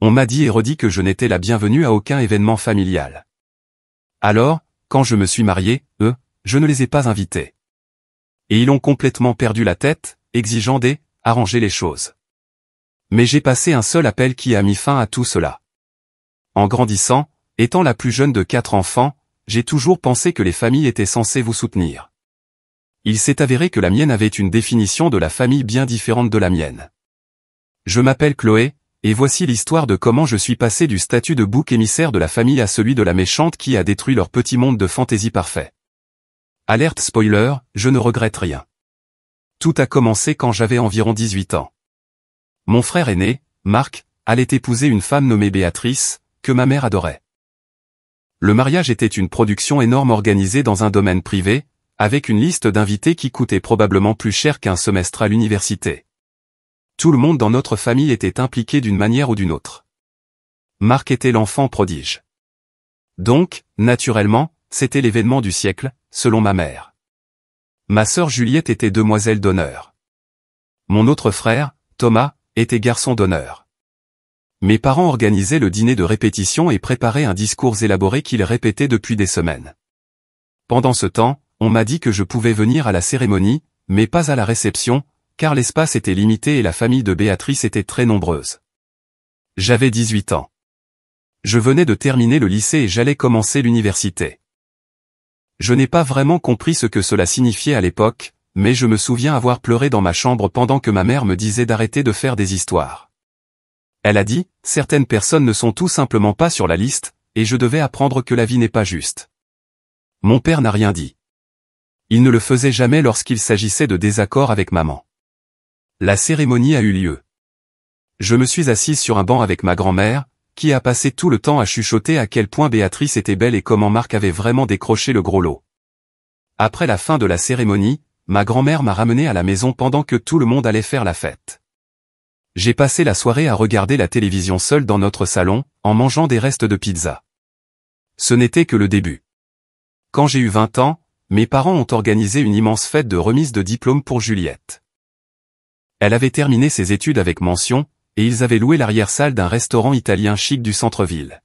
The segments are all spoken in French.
On m'a dit et redit que je n'étais la bienvenue à aucun événement familial. Alors, quand je me suis marié, je ne les ai pas invités. Et ils ont complètement perdu la tête, exigeant arranger les choses. Mais j'ai passé un seul appel qui a mis fin à tout cela. En grandissant, étant la plus jeune de 4 enfants, j'ai toujours pensé que les familles étaient censées vous soutenir. Il s'est avéré que la mienne avait une définition de la famille bien différente de la mienne. Je m'appelle Chloé, et voici l'histoire de comment je suis passé du statut de bouc émissaire de la famille à celui de la méchante qui a détruit leur petit monde de fantaisie parfait. Alerte spoiler, je ne regrette rien. Tout a commencé quand j'avais environ 18 ans. Mon frère aîné, Marc, allait épouser une femme nommée Béatrice, que ma mère adorait. Le mariage était une production énorme organisée dans un domaine privé, avec une liste d'invités qui coûtait probablement plus cher qu'un semestre à l'université. Tout le monde dans notre famille était impliqué d'une manière ou d'une autre. Marc était l'enfant prodige. Donc, naturellement, c'était l'événement du siècle, selon ma mère. Ma sœur Juliette était demoiselle d'honneur. Mon autre frère, Thomas, était garçon d'honneur. Mes parents organisaient le dîner de répétition et préparaient un discours élaboré qu'ils répétaient depuis des semaines. Pendant ce temps, on m'a dit que je pouvais venir à la cérémonie, mais pas à la réception, car l'espace était limité et la famille de Béatrice était très nombreuse. J'avais 18 ans. Je venais de terminer le lycée et j'allais commencer l'université. Je n'ai pas vraiment compris ce que cela signifiait à l'époque, mais je me souviens avoir pleuré dans ma chambre pendant que ma mère me disait d'arrêter de faire des histoires. Elle a dit, certaines personnes ne sont tout simplement pas sur la liste, et je devais apprendre que la vie n'est pas juste. Mon père n'a rien dit. Il ne le faisait jamais lorsqu'il s'agissait de désaccords avec maman. La cérémonie a eu lieu. Je me suis assise sur un banc avec ma grand-mère, qui a passé tout le temps à chuchoter à quel point Béatrice était belle et comment Marc avait vraiment décroché le gros lot. Après la fin de la cérémonie, ma grand-mère m'a ramené à la maison pendant que tout le monde allait faire la fête. J'ai passé la soirée à regarder la télévision seule dans notre salon, en mangeant des restes de pizza. Ce n'était que le début. Quand j'ai eu 20 ans, mes parents ont organisé une immense fête de remise de diplôme pour Juliette. Elle avait terminé ses études avec mention, et ils avaient loué l'arrière-salle d'un restaurant italien chic du centre-ville.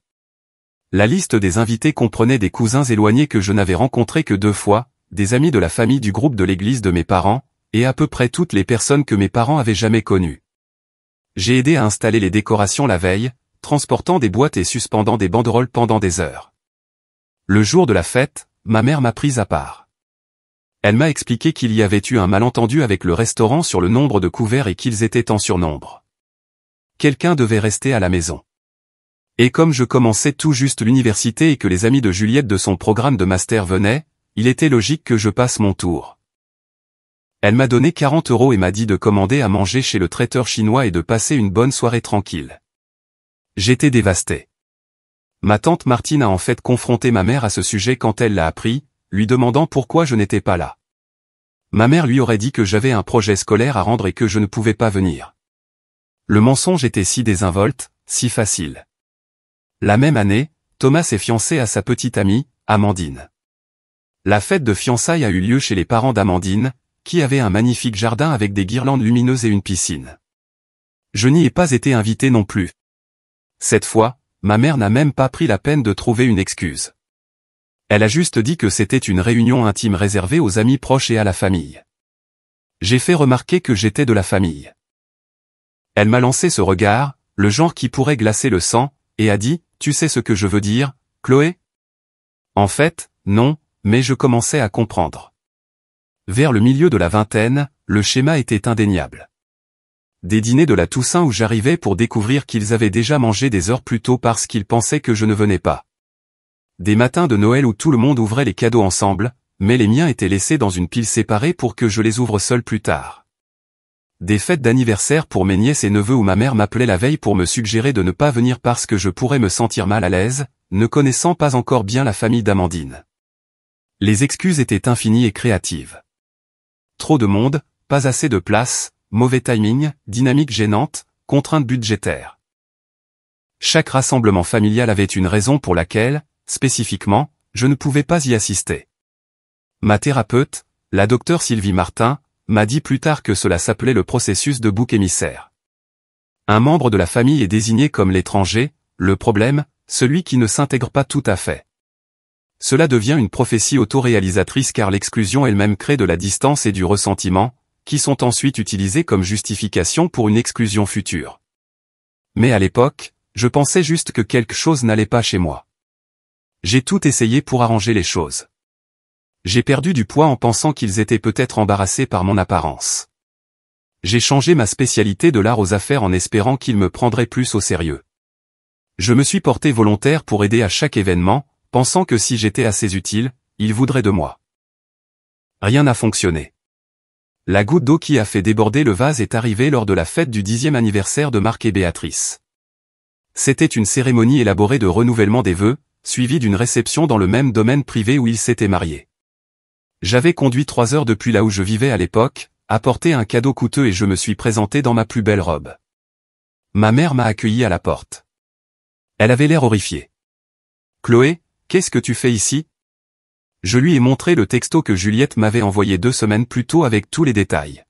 La liste des invités comprenait des cousins éloignés que je n'avais rencontrés que 2 fois, des amis de la famille du groupe de l'église de mes parents, et à peu près toutes les personnes que mes parents avaient jamais connues. J'ai aidé à installer les décorations la veille, transportant des boîtes et suspendant des banderoles pendant des heures. Le jour de la fête, ma mère m'a prise à part. Elle m'a expliqué qu'il y avait eu un malentendu avec le restaurant sur le nombre de couverts et qu'ils étaient en surnombre. Quelqu'un devait rester à la maison. Et comme je commençais tout juste l'université et que les amis de Juliette de son programme de master venaient, il était logique que je passe mon tour. Elle m'a donné 40 € et m'a dit de commander à manger chez le traiteur chinois et de passer une bonne soirée tranquille. J'étais dévasté. Ma tante Martine a en fait confronté ma mère à ce sujet quand elle l'a appris, lui demandant pourquoi je n'étais pas là. Ma mère lui aurait dit que j'avais un projet scolaire à rendre et que je ne pouvais pas venir. Le mensonge était si désinvolte, si facile. La même année, Thomas s'est fiancé à sa petite amie, Amandine. La fête de fiançailles a eu lieu chez les parents d'Amandine, qui avaient un magnifique jardin avec des guirlandes lumineuses et une piscine. Je n'y ai pas été invité non plus. Cette fois, ma mère n'a même pas pris la peine de trouver une excuse. Elle a juste dit que c'était une réunion intime réservée aux amis proches et à la famille. J'ai fait remarquer que j'étais de la famille. Elle m'a lancé ce regard, le genre qui pourrait glacer le sang, et a dit, « Tu sais ce que je veux dire, Chloé ?» En fait, non, mais je commençais à comprendre. Vers le milieu de la vingtaine, le schéma était indéniable. Des dîners de la Toussaint où j'arrivais pour découvrir qu'ils avaient déjà mangé des heures plus tôt parce qu'ils pensaient que je ne venais pas. Des matins de Noël où tout le monde ouvrait les cadeaux ensemble, mais les miens étaient laissés dans une pile séparée pour que je les ouvre seul plus tard. Des fêtes d'anniversaire pour mes nièces et neveux où ma mère m'appelait la veille pour me suggérer de ne pas venir parce que je pourrais me sentir mal à l'aise, ne connaissant pas encore bien la famille d'Amandine. Les excuses étaient infinies et créatives. Trop de monde, pas assez de place, mauvais timing, dynamique gênante, contraintes budgétaires. Chaque rassemblement familial avait une raison pour laquelle, spécifiquement, je ne pouvais pas y assister. Ma thérapeute, la docteure Sylvie Martin, m'a dit plus tard que cela s'appelait le processus de bouc émissaire. Un membre de la famille est désigné comme l'étranger, le problème, celui qui ne s'intègre pas tout à fait. Cela devient une prophétie autoréalisatrice car l'exclusion elle-même crée de la distance et du ressentiment, qui sont ensuite utilisés comme justification pour une exclusion future. Mais à l'époque, je pensais juste que quelque chose n'allait pas chez moi. J'ai tout essayé pour arranger les choses. J'ai perdu du poids en pensant qu'ils étaient peut-être embarrassés par mon apparence. J'ai changé ma spécialité de l'art aux affaires en espérant qu'ils me prendraient plus au sérieux. Je me suis porté volontaire pour aider à chaque événement, pensant que si j'étais assez utile, ils voudraient de moi. Rien n'a fonctionné. La goutte d'eau qui a fait déborder le vase est arrivée lors de la fête du 10e anniversaire de Marc et Béatrice. C'était une cérémonie élaborée de renouvellement des vœux, suivie d'une réception dans le même domaine privé où ils s'étaient mariés. J'avais conduit 3 heures depuis là où je vivais à l'époque, apporté un cadeau coûteux et je me suis présenté dans ma plus belle robe. Ma mère m'a accueilli à la porte. Elle avait l'air horrifiée. « Chloé, qu'est-ce que tu fais ici ?» Je lui ai montré le texto que Juliette m'avait envoyé 2 semaines plus tôt avec tous les détails.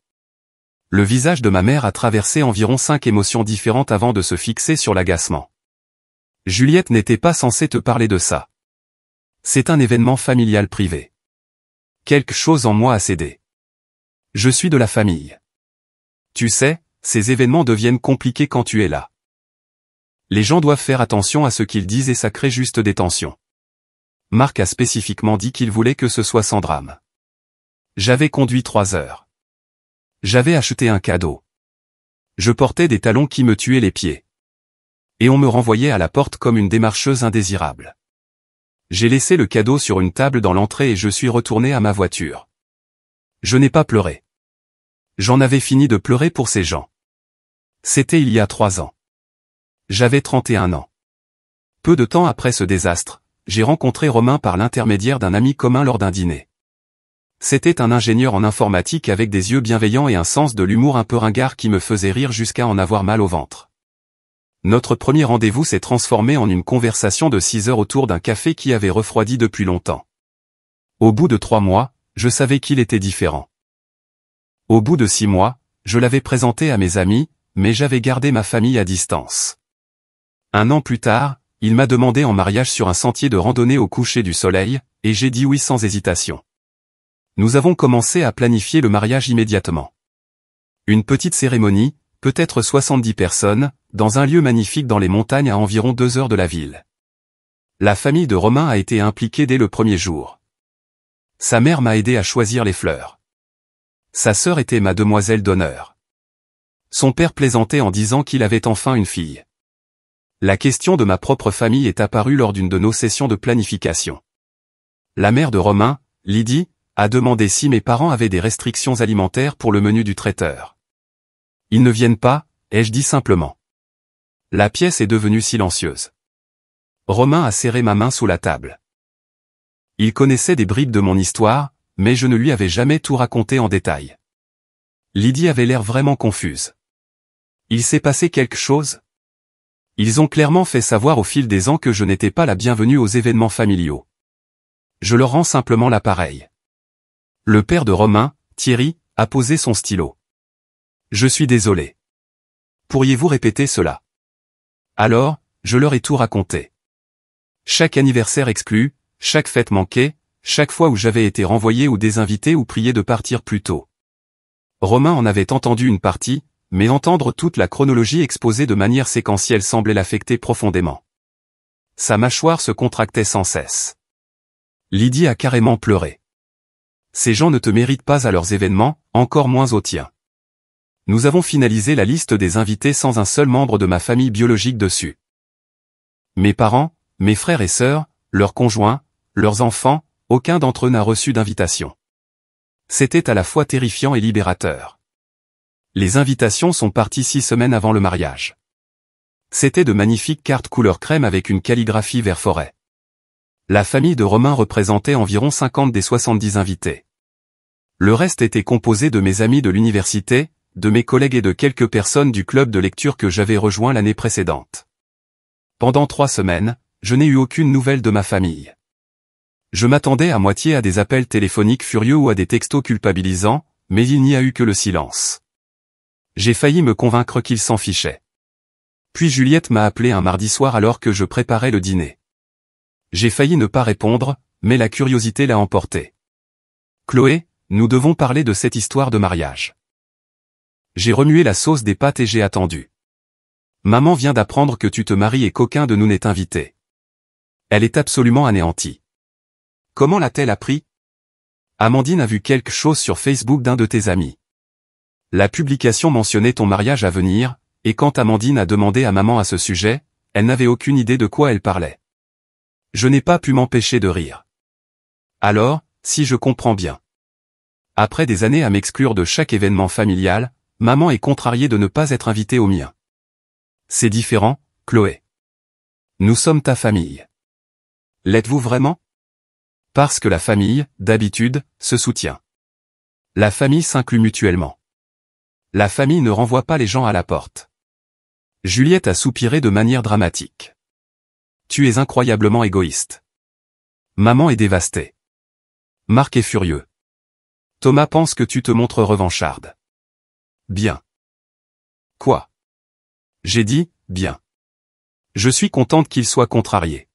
Le visage de ma mère a traversé environ 5 émotions différentes avant de se fixer sur l'agacement. « Juliette n'était pas censée te parler de ça. C'est un événement familial privé. Quelque chose en moi a cédé. Je suis de la famille. Tu sais, ces événements deviennent compliqués quand tu es là. Les gens doivent faire attention à ce qu'ils disent et ça crée juste des tensions. Marc a spécifiquement dit qu'il voulait que ce soit sans drame. J'avais conduit 3 heures. J'avais acheté un cadeau. Je portais des talons qui me tuaient les pieds. Et on me renvoyait à la porte comme une démarcheuse indésirable. J'ai laissé le cadeau sur une table dans l'entrée et je suis retourné à ma voiture. Je n'ai pas pleuré. J'en avais fini de pleurer pour ces gens. C'était il y a 3 ans. J'avais 31 ans. Peu de temps après ce désastre, j'ai rencontré Romain par l'intermédiaire d'un ami commun lors d'un dîner. C'était un ingénieur en informatique avec des yeux bienveillants et un sens de l'humour un peu ringard qui me faisait rire jusqu'à en avoir mal au ventre. Notre premier rendez-vous s'est transformé en une conversation de 6 heures autour d'un café qui avait refroidi depuis longtemps. Au bout de 3 mois, je savais qu'il était différent. Au bout de 6 mois, je l'avais présenté à mes amis, mais j'avais gardé ma famille à distance. 1 an plus tard, il m'a demandé en mariage sur un sentier de randonnée au coucher du soleil, et j'ai dit oui sans hésitation. Nous avons commencé à planifier le mariage immédiatement. Une petite cérémonie, peut-être 70 personnes, dans un lieu magnifique dans les montagnes à environ 2 heures de la ville. La famille de Romain a été impliquée dès le premier jour. Sa mère m'a aidé à choisir les fleurs. Sa sœur était ma demoiselle d'honneur. Son père plaisantait en disant qu'il avait enfin une fille. La question de ma propre famille est apparue lors d'une de nos sessions de planification. La mère de Romain, Lydie, a demandé si mes parents avaient des restrictions alimentaires pour le menu du traiteur. Ils ne viennent pas, ai-je dit simplement. La pièce est devenue silencieuse. Romain a serré ma main sous la table. Il connaissait des bribes de mon histoire, mais je ne lui avais jamais tout raconté en détail. Lydie avait l'air vraiment confuse. Il s'est passé quelque chose ? Ils ont clairement fait savoir au fil des ans que je n'étais pas la bienvenue aux événements familiaux. Je leur rends simplement l'appareil. Le père de Romain, Thierry, a posé son stylo. Je suis désolé. Pourriez-vous répéter cela? Alors, je leur ai tout raconté. Chaque anniversaire exclu, chaque fête manquée, chaque fois où j'avais été renvoyé ou désinvité ou prié de partir plus tôt. Romain en avait entendu une partie, mais entendre toute la chronologie exposée de manière séquentielle semblait l'affecter profondément. Sa mâchoire se contractait sans cesse. Lydie a carrément pleuré. Ces gens ne te méritent pas à leurs événements, encore moins aux tiens. Nous avons finalisé la liste des invités sans un seul membre de ma famille biologique dessus. Mes parents, mes frères et sœurs, leurs conjoints, leurs enfants, aucun d'entre eux n'a reçu d'invitation. C'était à la fois terrifiant et libérateur. Les invitations sont parties 6 semaines avant le mariage. C'étaient de magnifiques cartes couleur crème avec une calligraphie vert forêt. La famille de Romain représentait environ 50 des 70 invités. Le reste était composé de mes amis de l'université, de mes collègues et de quelques personnes du club de lecture que j'avais rejoint l'année précédente. Pendant 3 semaines, je n'ai eu aucune nouvelle de ma famille. Je m'attendais à moitié à des appels téléphoniques furieux ou à des textos culpabilisants, mais il n'y a eu que le silence. J'ai failli me convaincre qu'ils s'en fichaient. Puis Juliette m'a appelé un mardi soir alors que je préparais le dîner. J'ai failli ne pas répondre, mais la curiosité l'a emporté. Chloé, nous devons parler de cette histoire de mariage. J'ai remué la sauce des pâtes et j'ai attendu. Maman vient d'apprendre que tu te maries et qu'aucun de nous n'est invité. Elle est absolument anéantie. Comment l'a-t-elle appris? Amandine a vu quelque chose sur Facebook d'un de tes amis. La publication mentionnait ton mariage à venir, et quand Amandine a demandé à maman à ce sujet, elle n'avait aucune idée de quoi elle parlait. Je n'ai pas pu m'empêcher de rire. Alors, si je comprends bien. Après des années à m'exclure de chaque événement familial, maman est contrariée de ne pas être invitée au mien. C'est différent, Chloé. Nous sommes ta famille. L'êtes-vous vraiment? Parce que la famille, d'habitude, se soutient. La famille s'inclut mutuellement. La famille ne renvoie pas les gens à la porte. Juliette a soupiré de manière dramatique. Tu es incroyablement égoïste. Maman est dévastée. Marc est furieux. Thomas pense que tu te montres revancharde. Bien. Quoi? J'ai dit, bien. Je suis contente qu'ils soient contrariés.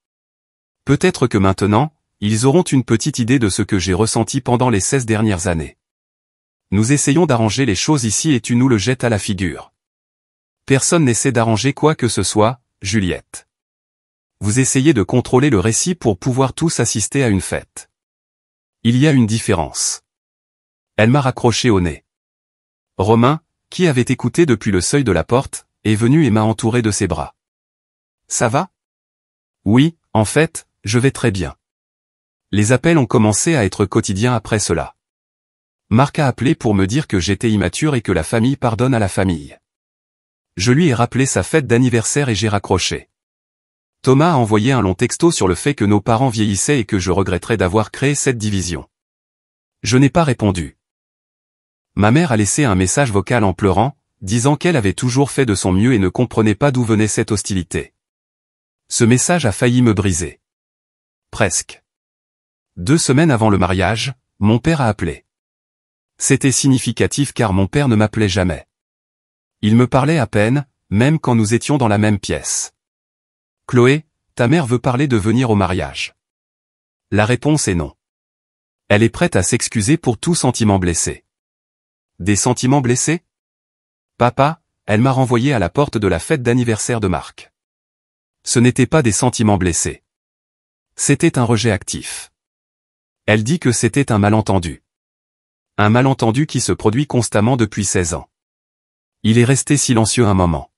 Peut-être que maintenant, ils auront une petite idée de ce que j'ai ressenti pendant les 16 dernières années. Nous essayons d'arranger les choses ici et tu nous le jettes à la figure. Personne n'essaie d'arranger quoi que ce soit, Juliette. Vous essayez de contrôler le récit pour pouvoir tous assister à une fête. Il y a une différence. Elle m'a raccroché au nez. Romain, qui avait écouté depuis le seuil de la porte, est venu et m'a entouré de ses bras. Ça va? Oui, en fait, je vais très bien. Les appels ont commencé à être quotidiens après cela. Marc a appelé pour me dire que j'étais immature et que la famille pardonne à la famille. Je lui ai rappelé sa fête d'anniversaire et j'ai raccroché. Thomas a envoyé un long texto sur le fait que nos parents vieillissaient et que je regretterais d'avoir créé cette division. Je n'ai pas répondu. Ma mère a laissé un message vocal en pleurant, disant qu'elle avait toujours fait de son mieux et ne comprenait pas d'où venait cette hostilité. Ce message a failli me briser. Presque. 2 semaines avant le mariage, mon père a appelé. C'était significatif car mon père ne m'appelait jamais. Il me parlait à peine, même quand nous étions dans la même pièce. Chloé, ta mère veut parler de venir au mariage. La réponse est non. Elle est prête à s'excuser pour tout sentiment blessé. Des sentiments blessés? Papa, elle m'a renvoyé à la porte de la fête d'anniversaire de Marc. Ce n'était pas des sentiments blessés. C'était un rejet actif. Elle dit que c'était un malentendu. Un malentendu qui se produit constamment depuis 16 ans. Il est resté silencieux un moment.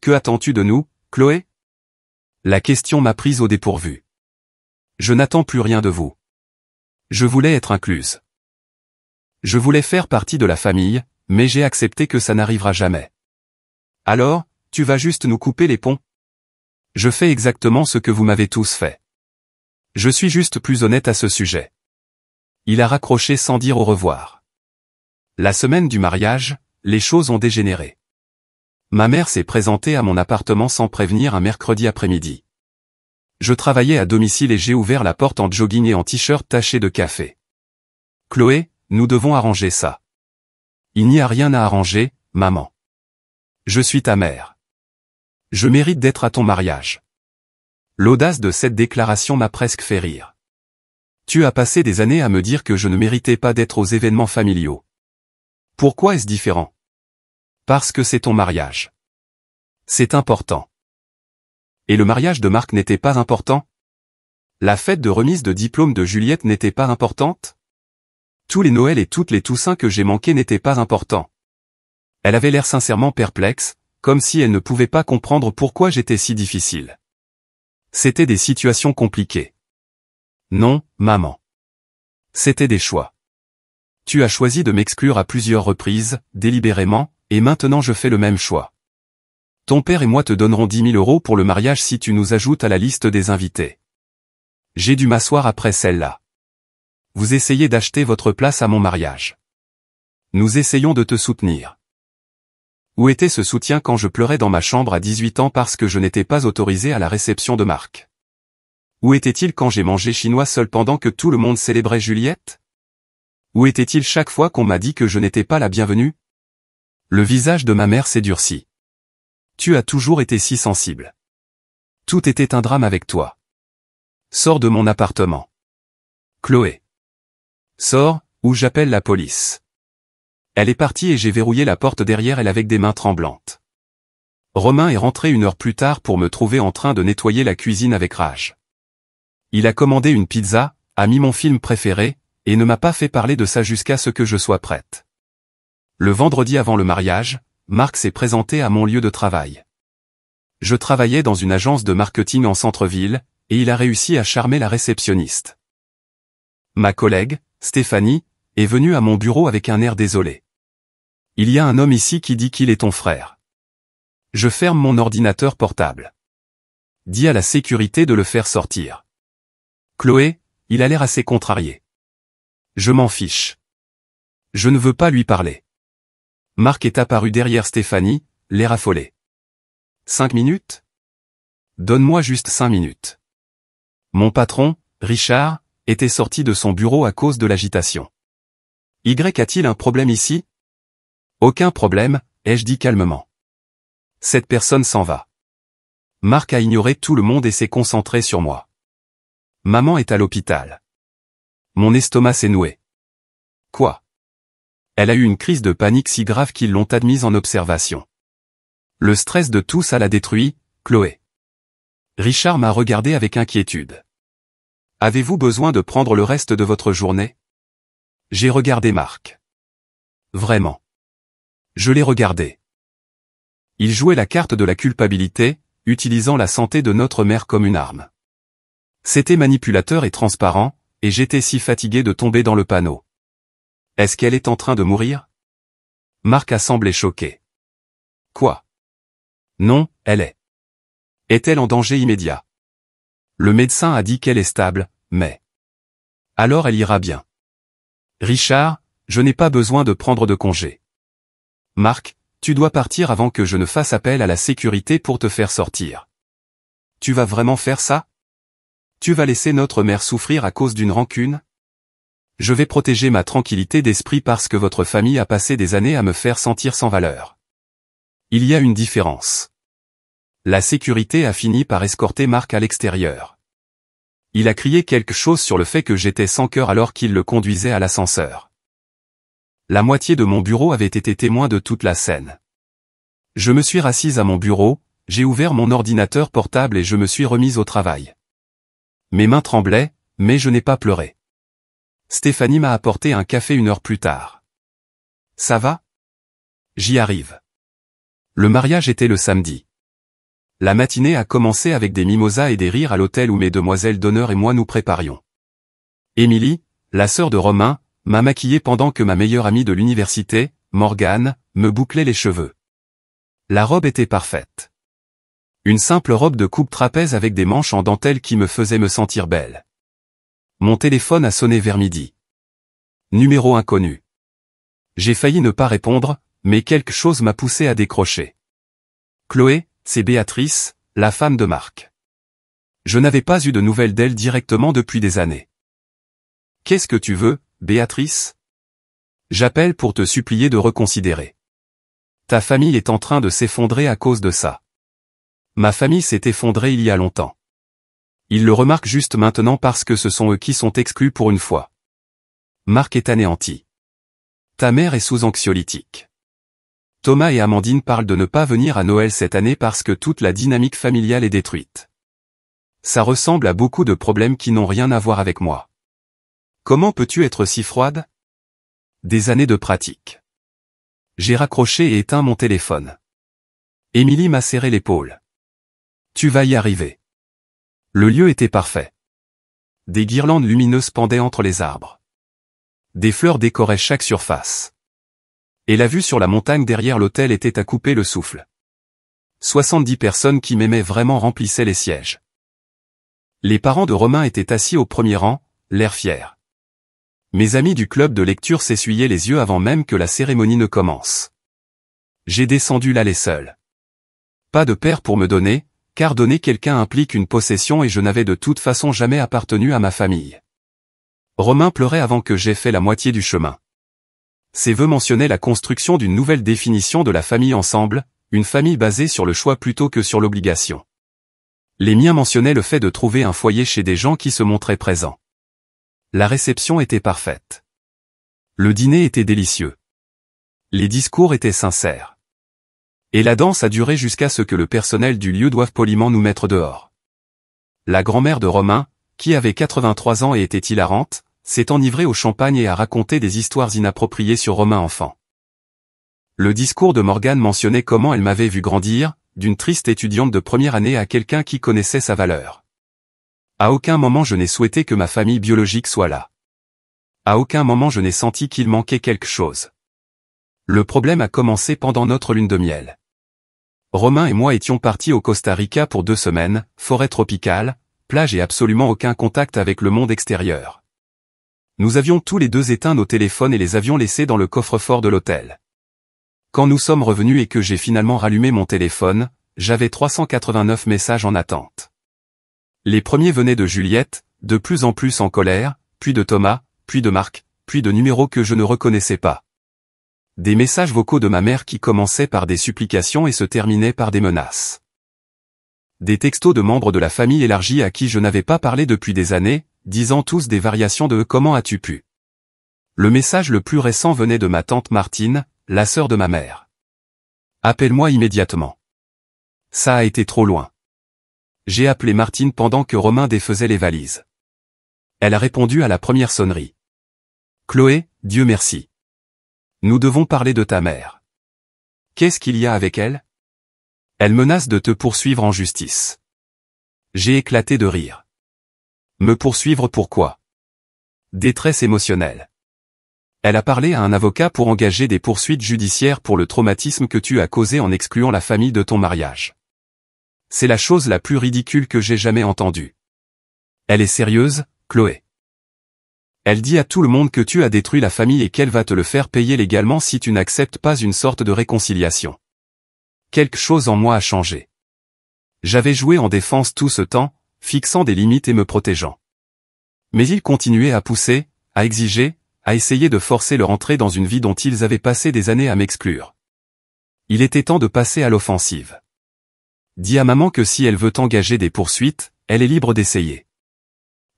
Que attends-tu de nous, Chloé? La question m'a prise au dépourvu. Je n'attends plus rien de vous. Je voulais être incluse. Je voulais faire partie de la famille, mais j'ai accepté que ça n'arrivera jamais. Alors, tu vas juste nous couper les ponts? Je fais exactement ce que vous m'avez tous fait. Je suis juste plus honnête à ce sujet. Il a raccroché sans dire au revoir. La semaine du mariage, les choses ont dégénéré. Ma mère s'est présentée à mon appartement sans prévenir un mercredi après-midi. Je travaillais à domicile et j'ai ouvert la porte en jogging et en t-shirt taché de café. Chloé, nous devons arranger ça. Il n'y a rien à arranger, maman. Je suis ta mère. Je mérite d'être à ton mariage. L'audace de cette déclaration m'a presque fait rire. Tu as passé des années à me dire que je ne méritais pas d'être aux événements familiaux. Pourquoi est-ce différent? Parce que c'est ton mariage. C'est important. Et le mariage de Marc n'était pas important? La fête de remise de diplôme de Juliette n'était pas importante? Tous les Noëls et toutes les Toussaints que j'ai manqués n'étaient pas importants. Elle avait l'air sincèrement perplexe, comme si elle ne pouvait pas comprendre pourquoi j'étais si difficile. C'était des situations compliquées. Non, maman. C'était des choix. Tu as choisi de m'exclure à plusieurs reprises, délibérément, et maintenant je fais le même choix. Ton père et moi te donnerons 10 000 € pour le mariage si tu nous ajoutes à la liste des invités. J'ai dû m'asseoir après celle-là. Vous essayez d'acheter votre place à mon mariage. Nous essayons de te soutenir. Où était ce soutien quand je pleurais dans ma chambre à 18 ans parce que je n'étais pas autorisé à la réception de Marc? Où était-il quand j'ai mangé chinois seul pendant que tout le monde célébrait Juliette? Où était-il chaque fois qu'on m'a dit que je n'étais pas la bienvenue? Le visage de ma mère s'est durci. Tu as toujours été si sensible. Tout était un drame avec toi. Sors de mon appartement. Chloé. Sors, ou j'appelle la police. Elle est partie et j'ai verrouillé la porte derrière elle avec des mains tremblantes. Romain est rentré 1 heure plus tard pour me trouver en train de nettoyer la cuisine avec rage. Il a commandé une pizza, a mis mon film préféré, et ne m'a pas fait parler de ça jusqu'à ce que je sois prête. Le vendredi avant le mariage, Marc s'est présenté à mon lieu de travail. Je travaillais dans une agence de marketing en centre-ville, et il a réussi à charmer la réceptionniste. Ma collègue, Stéphanie, est venue à mon bureau avec un air désolé. Il y a un homme ici qui dit qu'il est ton frère. Je ferme mon ordinateur portable. Dis à la sécurité de le faire sortir. Chloé, il a l'air assez contrarié. Je m'en fiche. Je ne veux pas lui parler. Marc est apparu derrière Stéphanie, l'air affolé. 5 minutes? Donne-moi juste 5 minutes. Mon patron, Richard, était sorti de son bureau à cause de l'agitation. Y a-t-il un problème ici? Aucun problème, ai-je dit calmement. Cette personne s'en va. Marc a ignoré tout le monde et s'est concentré sur moi. Maman est à l'hôpital. Mon estomac s'est noué. Quoi? Elle a eu une crise de panique si grave qu'ils l'ont admise en observation. Le stress de tout ça l'a détruit, Chloé. Richard m'a regardé avec inquiétude. Avez-vous besoin de prendre le reste de votre journée? J'ai regardé Marc. Vraiment. Je l'ai regardé. Il jouait la carte de la culpabilité, utilisant la santé de notre mère comme une arme. C'était manipulateur et transparent, et j'étais si fatigué de tomber dans le panneau. Est-ce qu'elle est en train de mourir? Marc a semblé choqué. Quoi? Non, elle est. Est-elle en danger immédiat? Le médecin a dit qu'elle est stable, mais... Alors elle ira bien. Richard, je n'ai pas besoin de prendre de congé. Marc, tu dois partir avant que je ne fasse appel à la sécurité pour te faire sortir. Tu vas vraiment faire ça? Tu vas laisser notre mère souffrir à cause d'une rancune? Je vais protéger ma tranquillité d'esprit parce que votre famille a passé des années à me faire sentir sans valeur. Il y a une différence. La sécurité a fini par escorter Marc à l'extérieur. Il a crié quelque chose sur le fait que j'étais sans cœur alors qu'il le conduisait à l'ascenseur. La moitié de mon bureau avait été témoin de toute la scène. Je me suis rassise à mon bureau, j'ai ouvert mon ordinateur portable et je me suis remise au travail. Mes mains tremblaient, mais je n'ai pas pleuré. Stéphanie m'a apporté un café 1 heure plus tard. Ça va? J'y arrive. Le mariage était le samedi. La matinée a commencé avec des mimosas et des rires à l'hôtel où mes demoiselles d'honneur et moi nous préparions. Émilie, la sœur de Romain, m'a maquillée pendant que ma meilleure amie de l'université, Morgane, me bouclait les cheveux. La robe était parfaite. Une simple robe de coupe trapèze avec des manches en dentelle qui me faisait me sentir belle. Mon téléphone a sonné vers midi. Numéro inconnu. J'ai failli ne pas répondre, mais quelque chose m'a poussé à décrocher. Chloé, c'est Béatrice, la femme de Marc. Je n'avais pas eu de nouvelles d'elle directement depuis des années. Qu'est-ce que tu veux, Béatrice? J'appelle pour te supplier de reconsidérer. Ta famille est en train de s'effondrer à cause de ça. Ma famille s'est effondrée il y a longtemps. Ils le remarquent juste maintenant parce que ce sont eux qui sont exclus pour une fois. Marc est anéanti. Ta mère est sous anxiolytique. Thomas et Amandine parlent de ne pas venir à Noël cette année parce que toute la dynamique familiale est détruite. Ça ressemble à beaucoup de problèmes qui n'ont rien à voir avec moi. Comment peux-tu être si froide? Des années de pratique. J'ai raccroché et éteint mon téléphone. Émilie m'a serré l'épaule. Tu vas y arriver. Le lieu était parfait. Des guirlandes lumineuses pendaient entre les arbres. Des fleurs décoraient chaque surface. Et la vue sur la montagne derrière l'hôtel était à couper le souffle. 70 personnes qui m'aimaient vraiment remplissaient les sièges. Les parents de Romain étaient assis au premier rang, l'air fiers. Mes amis du club de lecture s'essuyaient les yeux avant même que la cérémonie ne commence. J'ai descendu l'allée seul. Pas de père pour me donner, car donner quelqu'un implique une possession et je n'avais de toute façon jamais appartenu à ma famille. Romain pleurait avant que j'aie fait la moitié du chemin. Ses vœux mentionnaient la construction d'une nouvelle définition de la famille ensemble, Une famille basée sur le choix plutôt que sur l'obligation. Les miens mentionnaient le fait de trouver un foyer chez des gens qui se montraient présents. La réception était parfaite. Le dîner était délicieux. Les discours étaient sincères. Et la danse a duré jusqu'à ce que le personnel du lieu doive poliment nous mettre dehors. La grand-mère de Romain, qui avait 83 ans et était hilarante, s'est enivrée au champagne et a raconté des histoires inappropriées sur Romain enfant. Le discours de Morgane mentionnait comment elle m'avait vu grandir, d'une triste étudiante de première année à quelqu'un qui connaissait sa valeur. À aucun moment je n'ai souhaité que ma famille biologique soit là. À aucun moment je n'ai senti qu'il manquait quelque chose. Le problème a commencé pendant notre lune de miel. Romain et moi étions partis au Costa Rica pour 2 semaines, forêt tropicale, plage et absolument aucun contact avec le monde extérieur. Nous avions tous les deux éteint nos téléphones et les avions laissés dans le coffre-fort de l'hôtel. Quand nous sommes revenus et que j'ai finalement rallumé mon téléphone, j'avais 389 messages en attente. Les premiers venaient de Juliette, de plus en plus en colère, puis de Thomas, puis de Marc, puis de numéros que je ne reconnaissais pas. Des messages vocaux de ma mère qui commençaient par des supplications et se terminaient par des menaces. Des textos de membres de la famille élargie à qui je n'avais pas parlé depuis des années, disant tous des variations de « Comment as-tu pu ?» Le message le plus récent venait de ma tante Martine, la sœur de ma mère. « Appelle-moi immédiatement. Ça a été trop loin. » J'ai appelé Martine pendant que Romain défaisait les valises. Elle a répondu à la première sonnerie. « Chloé, Dieu merci. Nous devons parler de ta mère. » « Qu'est-ce qu'il y a avec elle ? » ?»« Elle menace de te poursuivre en justice. » J'ai éclaté de rire. « Me poursuivre pourquoi ? » Détresse émotionnelle. Elle a parlé à un avocat pour engager des poursuites judiciaires pour le traumatisme que tu as causé en excluant la famille de ton mariage. C'est la chose la plus ridicule que j'ai jamais entendue. Elle est sérieuse, Chloé. Elle dit à tout le monde que tu as détruit la famille et qu'elle va te le faire payer légalement si tu n'acceptes pas une sorte de réconciliation. Quelque chose en moi a changé. J'avais joué en défense tout ce temps, fixant des limites et me protégeant. Mais ils continuaient à pousser, à exiger, à essayer de forcer leur entrée dans une vie dont ils avaient passé des années à m'exclure. Il était temps de passer à l'offensive. Dis à maman que si elle veut engager des poursuites, elle est libre d'essayer.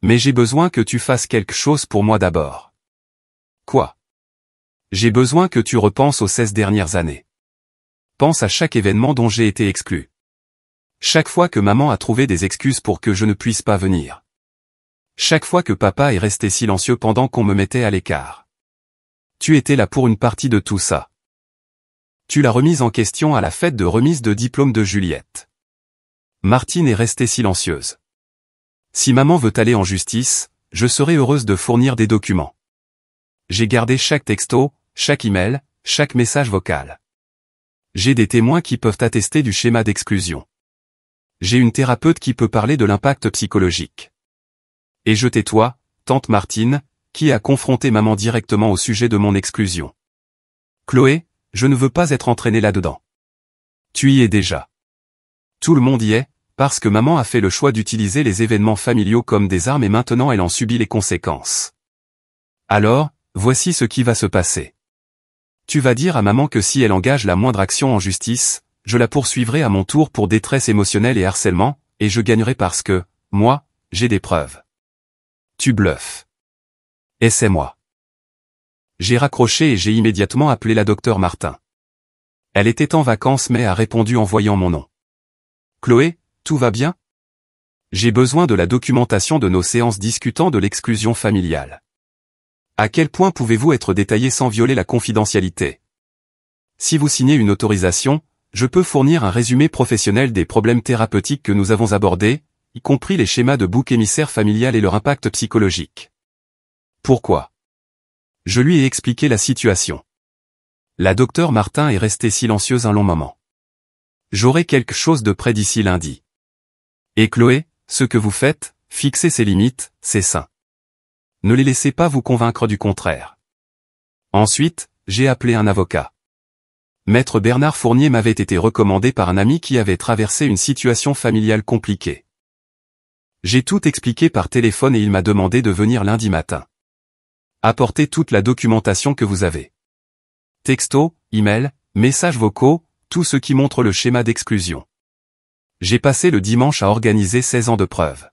Mais j'ai besoin que tu fasses quelque chose pour moi d'abord. Quoi ? J'ai besoin que tu repenses aux 16 dernières années. Pense à chaque événement dont j'ai été exclu. Chaque fois que maman a trouvé des excuses pour que je ne puisse pas venir. Chaque fois que papa est resté silencieux pendant qu'on me mettait à l'écart. Tu étais là pour une partie de tout ça. Tu l'as remise en question à la fête de remise de diplôme de Juliette. Martine est restée silencieuse. Si maman veut aller en justice, je serai heureuse de fournir des documents. J'ai gardé chaque texto, chaque email, chaque message vocal. J'ai des témoins qui peuvent attester du schéma d'exclusion. J'ai une thérapeute qui peut parler de l'impact psychologique. Et je tais toi, tante Martine, qui a confronté maman directement au sujet de mon exclusion. Chloé, je ne veux pas être entraînée là-dedans. Tu y es déjà. Tout le monde y est, parce que maman a fait le choix d'utiliser les événements familiaux comme des armes et maintenant elle en subit les conséquences. Alors, voici ce qui va se passer. Tu vas dire à maman que si elle engage la moindre action en justice, je la poursuivrai à mon tour pour détresse émotionnelle et harcèlement, et je gagnerai parce que, moi, j'ai des preuves. Tu bluffes. Essaie-moi. J'ai raccroché et j'ai immédiatement appelé la docteure Martin. Elle était en vacances mais a répondu en voyant mon nom. Chloé, tout va bien ? J'ai besoin de la documentation de nos séances discutant de l'exclusion familiale. À quel point pouvez-vous être détaillé sans violer la confidentialité ? Si vous signez une autorisation, je peux fournir un résumé professionnel des problèmes thérapeutiques que nous avons abordés, y compris les schémas de bouc émissaire familial et leur impact psychologique. Pourquoi ? Je lui ai expliqué la situation. La docteure Martin est restée silencieuse un long moment. J'aurai quelque chose de prêt d'ici lundi. Et Chloé, ce que vous faites, fixer ses limites, c'est sain. Ne les laissez pas vous convaincre du contraire. Ensuite, j'ai appelé un avocat. Maître Bernard Fournier m'avait été recommandé par un ami qui avait traversé une situation familiale compliquée. J'ai tout expliqué par téléphone et il m'a demandé de venir lundi matin. Apportez toute la documentation que vous avez. Texto, email, messages vocaux, tout ce qui montre le schéma d'exclusion. J'ai passé le dimanche à organiser 16 ans de preuves.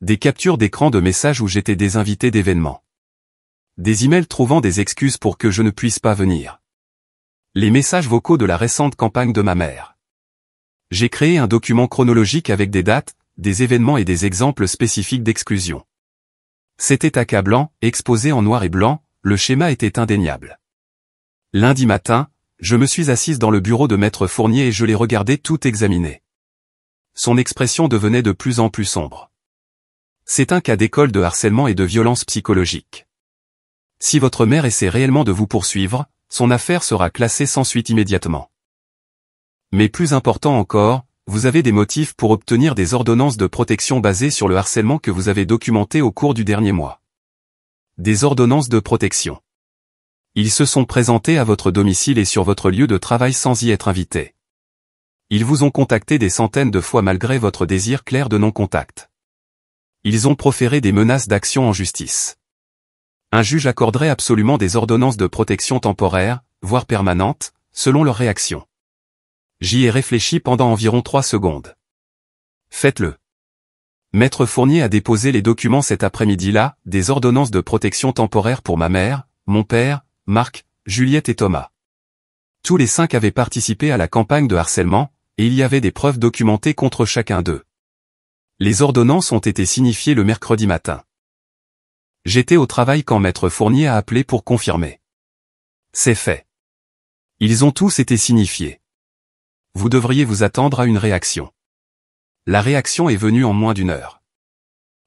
Des captures d'écran de messages où j'étais désinvité d'événements. Des emails trouvant des excuses pour que je ne puisse pas venir. Les messages vocaux de la récente campagne de ma mère. J'ai créé un document chronologique avec des dates, des événements et des exemples spécifiques d'exclusion. C'était accablant, exposé en noir et blanc, le schéma était indéniable. Lundi matin, je me suis assise dans le bureau de Maître Fournier et je l'ai regardé tout examiner. Son expression devenait de plus en plus sombre. C'est un cas d'école de harcèlement et de violence psychologique. Si votre mère essaie réellement de vous poursuivre, son affaire sera classée sans suite immédiatement. Mais plus important encore, vous avez des motifs pour obtenir des ordonnances de protection basées sur le harcèlement que vous avez documenté au cours du dernier mois. Des ordonnances de protection. Ils se sont présentés à votre domicile et sur votre lieu de travail sans y être invités. Ils vous ont contacté des centaines de fois malgré votre désir clair de non-contact. Ils ont proféré des menaces d'action en justice. Un juge accorderait absolument des ordonnances de protection temporaire, voire permanente, selon leur réaction. J'y ai réfléchi pendant environ 3 secondes. Faites-le. Maître Fournier a déposé les documents cet après-midi-là, des ordonnances de protection temporaire pour ma mère, mon père, Marc, Juliette et Thomas. Tous les 5 avaient participé à la campagne de harcèlement, et il y avait des preuves documentées contre chacun d'eux. Les ordonnances ont été signifiées le mercredi matin. J'étais au travail quand Maître Fournier a appelé pour confirmer. C'est fait. Ils ont tous été signifiés. Vous devriez vous attendre à une réaction. La réaction est venue en moins d'1 heure.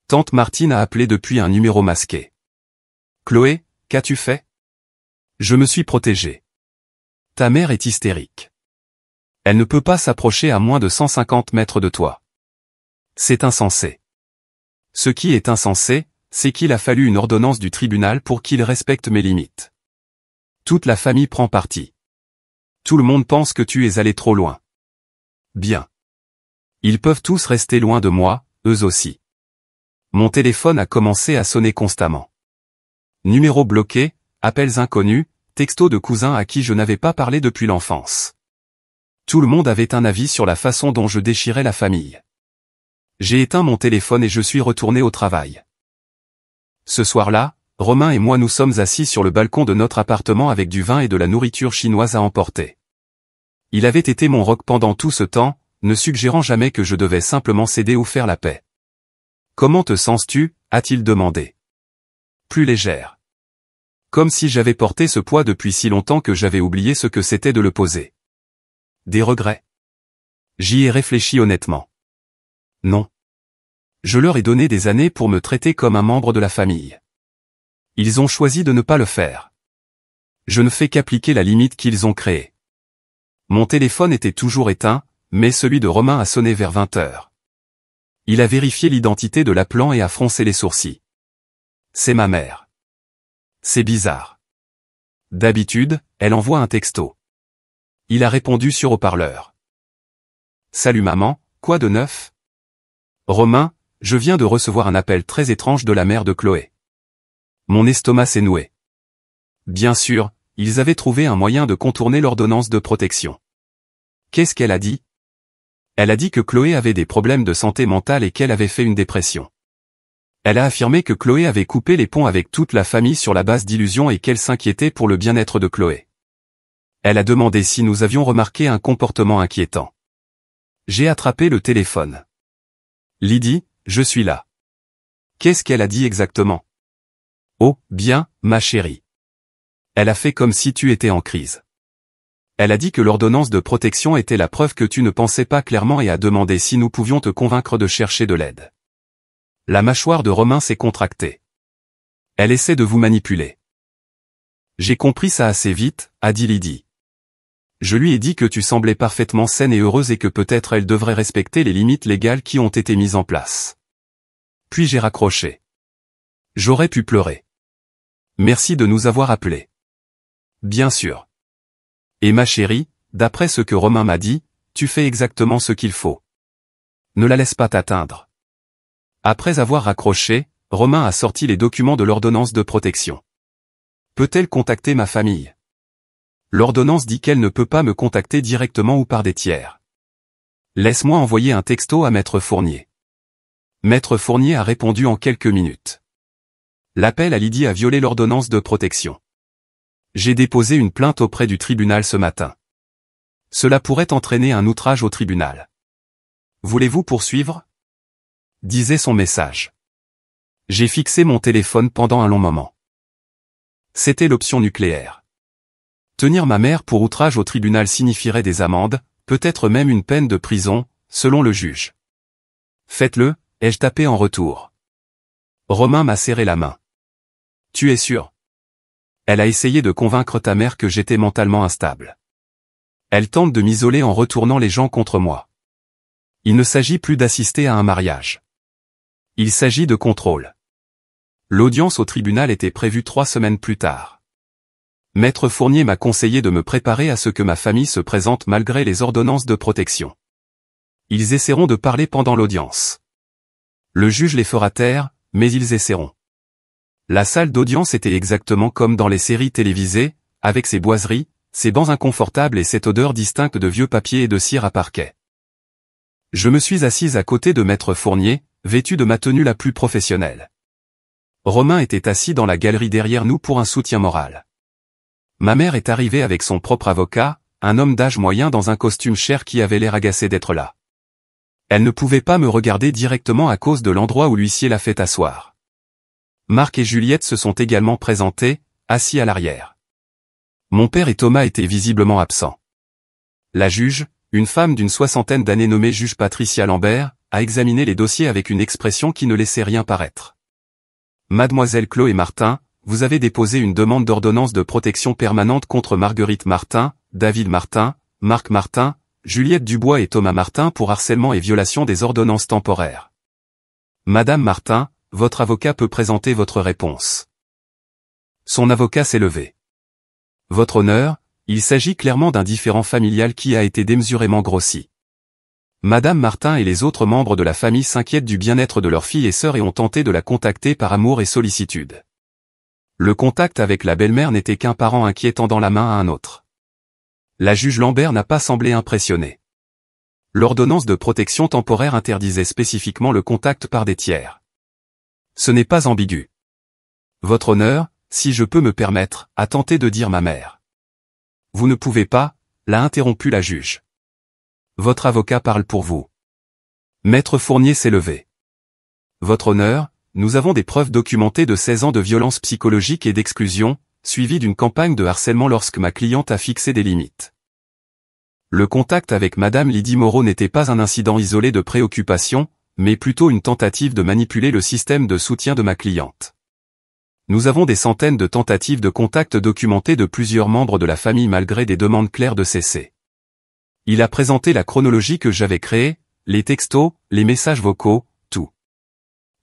Tante Martine a appelé depuis un numéro masqué. Chloé, qu'as-tu fait? Je me suis protégée. Ta mère est hystérique. Elle ne peut pas s'approcher à moins de 150 mètres de toi. C'est insensé. Ce qui est insensé, c'est qu'il a fallu une ordonnance du tribunal pour qu'il respecte mes limites. Toute la famille prend parti. Tout le monde pense que tu es allé trop loin. Bien. Ils peuvent tous rester loin de moi, eux aussi. Mon téléphone a commencé à sonner constamment. Numéro bloqué, appels inconnus, textos de cousins à qui je n'avais pas parlé depuis l'enfance. Tout le monde avait un avis sur la façon dont je déchirais la famille. J'ai éteint mon téléphone et je suis retourné au travail. Ce soir-là, Romain et moi nous sommes assis sur le balcon de notre appartement avec du vin et de la nourriture chinoise à emporter. Il avait été mon roc pendant tout ce temps, ne suggérant jamais que je devais simplement céder ou faire la paix. « Comment te sens-tu » a-t-il demandé. Plus légère. Comme si j'avais porté ce poids depuis si longtemps que j'avais oublié ce que c'était de le poser. Des regrets. J'y ai réfléchi honnêtement. Non. Je leur ai donné des années pour me traiter comme un membre de la famille. Ils ont choisi de ne pas le faire. Je ne fais qu'appliquer la limite qu'ils ont créée. Mon téléphone était toujours éteint, mais celui de Romain a sonné vers 20 heures. Il a vérifié l'identité de l'appelant et a froncé les sourcils. C'est ma mère. C'est bizarre. D'habitude, elle envoie un texto. Il a répondu sur haut-parleur. Salut maman, quoi de neuf? Romain, je viens de recevoir un appel très étrange de la mère de Chloé. Mon estomac s'est noué. Bien sûr, ils avaient trouvé un moyen de contourner l'ordonnance de protection. Qu'est-ce qu'elle a dit? Elle a dit que Chloé avait des problèmes de santé mentale et qu'elle avait fait une dépression. Elle a affirmé que Chloé avait coupé les ponts avec toute la famille sur la base d'illusions et qu'elle s'inquiétait pour le bien-être de Chloé. Elle a demandé si nous avions remarqué un comportement inquiétant. J'ai attrapé le téléphone. Lydie, je suis là. Qu'est-ce qu'elle a dit exactement? Oh, bien, ma chérie. Elle a fait comme si tu étais en crise. Elle a dit que l'ordonnance de protection était la preuve que tu ne pensais pas clairement et a demandé si nous pouvions te convaincre de chercher de l'aide. La mâchoire de Romain s'est contractée. Elle essaie de vous manipuler. J'ai compris ça assez vite, a dit Lydie. Je lui ai dit que tu semblais parfaitement saine et heureuse et que peut-être elle devrait respecter les limites légales qui ont été mises en place. Puis j'ai raccroché. J'aurais pu pleurer. Merci de nous avoir appelés. Bien sûr. Et ma chérie, d'après ce que Romain m'a dit, tu fais exactement ce qu'il faut. Ne la laisse pas t'atteindre. Après avoir raccroché, Romain a sorti les documents de l'ordonnance de protection. Peut-elle contacter ma famille? L'ordonnance dit qu'elle ne peut pas me contacter directement ou par des tiers. Laisse-moi envoyer un texto à Maître Fournier. Maître Fournier a répondu en quelques minutes. L'appel à Lydie a violé l'ordonnance de protection. J'ai déposé une plainte auprès du tribunal ce matin. Cela pourrait entraîner un outrage au tribunal. Voulez-vous poursuivre ? Disait son message. J'ai fixé mon téléphone pendant un long moment. C'était l'option nucléaire. Tenir ma mère pour outrage au tribunal signifierait des amendes, peut-être même une peine de prison, selon le juge. Faites-le, ai-je tapé en retour. Romain m'a serré la main. Tu es sûr ? Elle a essayé de convaincre ta mère que j'étais mentalement instable. Elle tente de m'isoler en retournant les gens contre moi. Il ne s'agit plus d'assister à un mariage. Il s'agit de contrôle. L'audience au tribunal était prévue 3 semaines plus tard. Maître Fournier m'a conseillé de me préparer à ce que ma famille se présente malgré les ordonnances de protection. Ils essaieront de parler pendant l'audience. Le juge les fera taire, mais ils essaieront. La salle d'audience était exactement comme dans les séries télévisées, avec ses boiseries, ses bancs inconfortables et cette odeur distincte de vieux papier et de cire à parquet. Je me suis assise à côté de Maître Fournier, vêtu de ma tenue la plus professionnelle. Romain était assis dans la galerie derrière nous pour un soutien moral. Ma mère est arrivée avec son propre avocat, un homme d'âge moyen dans un costume cher qui avait l'air agacé d'être là. Elle ne pouvait pas me regarder directement à cause de l'endroit où l'huissier l'a fait asseoir. Marc et Juliette se sont également présentés, assis à l'arrière. Mon père et Thomas étaient visiblement absents. La juge, une femme d'une 60aine d'années nommée juge Patricia Lambert, a examiné les dossiers avec une expression qui ne laissait rien paraître. Mademoiselle Chloé Martin, vous avez déposé une demande d'ordonnance de protection permanente contre Marguerite Martin, David Martin, Marc Martin, Juliette Dubois et Thomas Martin pour harcèlement et violation des ordonnances temporaires. Madame Martin, votre avocat peut présenter votre réponse. Son avocat s'est levé. Votre honneur, il s'agit clairement d'un différend familial qui a été démesurément grossi. Madame Martin et les autres membres de la famille s'inquiètent du bien-être de leur fille et sœur et ont tenté de la contacter par amour et sollicitude. Le contact avec la belle-mère n'était qu'un parent inquiet tendant la main à un autre. La juge Lambert n'a pas semblé impressionnée. L'ordonnance de protection temporaire interdisait spécifiquement le contact par des tiers. Ce n'est pas ambigu. Votre honneur, si je peux me permettre, a tenté de dire ma mère. Vous ne pouvez pas, l'a interrompu la juge. Votre avocat parle pour vous. Maître Fournier s'est levé. Votre honneur, nous avons des preuves documentées de 16 ans de violence psychologique et d'exclusion, suivies d'une campagne de harcèlement lorsque ma cliente a fixé des limites. Le contact avec Madame Lydie Moreau n'était pas un incident isolé de préoccupation, mais plutôt une tentative de manipuler le système de soutien de ma cliente. Nous avons des centaines de tentatives de contact documentées de plusieurs membres de la famille malgré des demandes claires de cesser. Il a présenté la chronologie que j'avais créée, les textos, les messages vocaux, tout.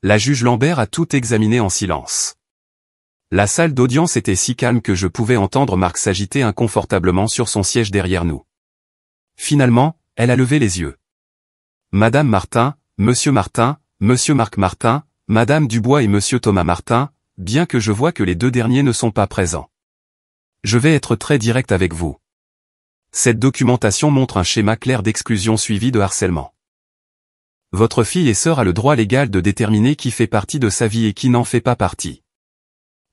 La juge Lambert a tout examiné en silence. La salle d'audience était si calme que je pouvais entendre Marc s'agiter inconfortablement sur son siège derrière nous. Finalement, elle a levé les yeux. Madame Martin, Monsieur Martin, Monsieur Marc Martin, Madame Dubois et Monsieur Thomas Martin, bien que je vois que les 2 derniers ne sont pas présents. Je vais être très direct avec vous. Cette documentation montre un schéma clair d'exclusion suivi de harcèlement. Votre fille et sœur a le droit légal de déterminer qui fait partie de sa vie et qui n'en fait pas partie.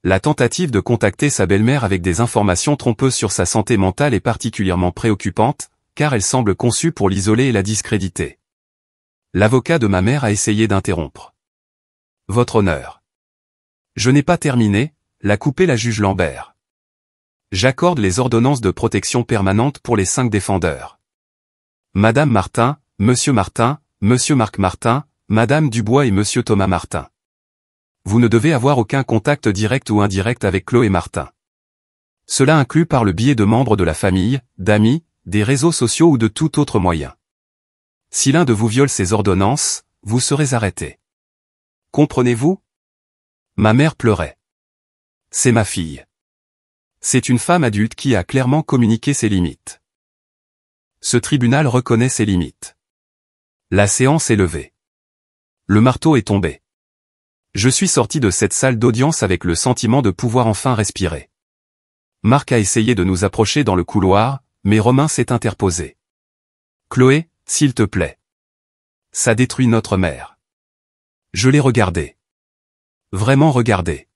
La tentative de contacter sa belle-mère avec des informations trompeuses sur sa santé mentale est particulièrement préoccupante, car elle semble conçue pour l'isoler et la discréditer. L'avocat de ma mère a essayé d'interrompre. Votre honneur. Je n'ai pas terminé, l'a coupé la juge Lambert. J'accorde les ordonnances de protection permanente pour les 5 défendeurs. Madame Martin, Monsieur Martin, Monsieur Marc Martin, Madame Dubois et Monsieur Thomas Martin. Vous ne devez avoir aucun contact direct ou indirect avec Chloé Martin. Cela inclut par le biais de membres de la famille, d'amis, des réseaux sociaux ou de tout autre moyen. Si l'un de vous viole ces ordonnances, vous serez arrêté. Comprenez-vous ? Ma mère pleurait. C'est ma fille. C'est une femme adulte qui a clairement communiqué ses limites. Ce tribunal reconnaît ses limites. La séance est levée. Le marteau est tombé. Je suis sorti de cette salle d'audience avec le sentiment de pouvoir enfin respirer. Marc a essayé de nous approcher dans le couloir, mais Romain s'est interposé. Chloé, s'il te plaît. Ça détruit notre mère. Je l'ai regardé. Vraiment regardé.